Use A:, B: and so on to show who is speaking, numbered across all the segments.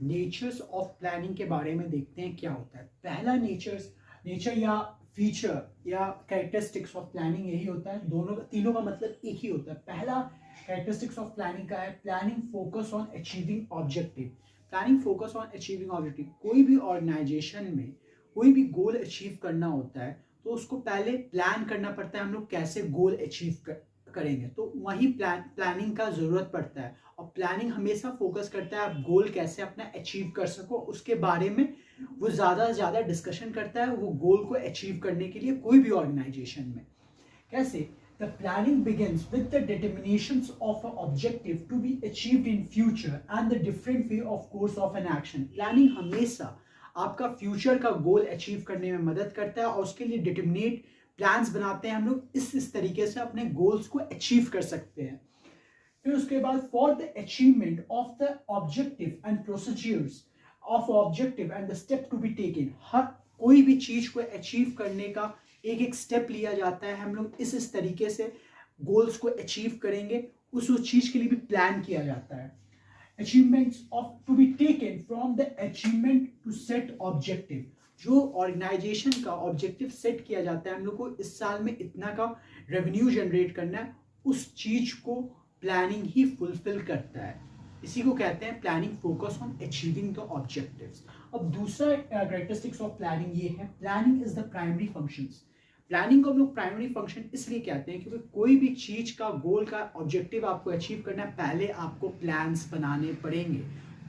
A: Natures of planning के बारे में देखते हैं क्या होता है। पहला नेचर या फीचर या कैरेक्टरिस्टिक्स ऑफ प्लानिंग यही होता है, दोनों तीनों का मतलब एक ही होता है। पहला कैरेक्टरिस्टिक्स ऑफ प्लानिंग का है planning focus on achieving objective. Planning focus on achieving objective, कोई भी ऑर्गेनाइजेशन में कोई भी गोल अचीव करना होता है तो उसको पहले प्लान करना पड़ता है, हम लोग कैसे गोल अचीव करेंगे, तो वही प्लानिंग का जरूरत पड़ता है। और प्लानिंग हमेशा फोकस करता है आप गोल कैसे अपना अचीव कर सको, उसके बारे में वो ज़्यादा से ज़्यादा डिस्कशन करता है वो गोल को अचीव करने के लिए कोई भी ऑर्गेनाइजेशन में। कैसे? The planning begins with the determinations of an objective to be achieved in future and the different way of course of an action. Planning हमेशा आपका फ्यूचर का गोल अचीव करने में मदद करता है और उसके लिए डिटरमिनेट प्लान्स बनाते हैं हम लोग, इस तरीके से अपने गोल्स को अचीव कर सकते हैं। फिर उसके बाद for the achievement of the objective and procedures of objective and the step to be taken, हर कोई भी चीज को अचीव करने का एक एक स्टेप लिया जाता है। हम लोग इस तरीके से गोल्स को अचीव करेंगे, उस चीज के लिए भी प्लान किया जाता है। Achievements of to be taken from the achievement to set objective, जो ऑर्गेनाइजेशन का ऑब्जेक्टिव सेट किया जाता है, हम लोग को इस साल में इतना का रेवेन्यू जनरेट करना है, उस चीज को प्लानिंग ही फुलफिल करता है। इसी को कहते हैं planning focus on achieving the objectives. अब दूसरा कैरेक्टरिस्टिक्स ऑफ प्लानिंग ये है planning is the primary functions. Planning को हम लोग प्राइमरी फंक्शन इसलिए कहते हैं क्योंकि कोई भी चीज का गोल का ऑब्जेक्टिव आपको अचीव करना है, पहले आपको प्लान्स बनाने पड़ेंगे,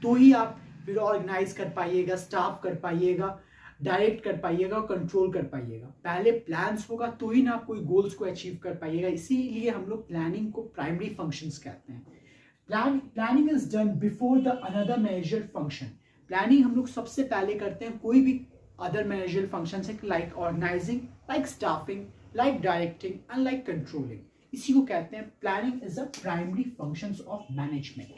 A: तो ही आप फिर ऑर्गेनाइज कर पाइएगा, स्टाफ कर पाइएगा, डायरेक्ट कर पाइएगा और कंट्रोल कर पाइएगा। पहले प्लान्स होगा तो ही ना आप कोई गोल्स को अचीव कर पाइएगा, इसीलिए हम लोग प्लानिंग को प्राइमरी फंक्शंस कहते हैं। Planning is done before the another manager function. Planning हम लोग सबसे पहले करते हैं कोई भी अदर मैनेजर फंक्शन है, like organising, like staffing, like directing and like controlling. इसी को कहते हैं planning is the primary functions of management.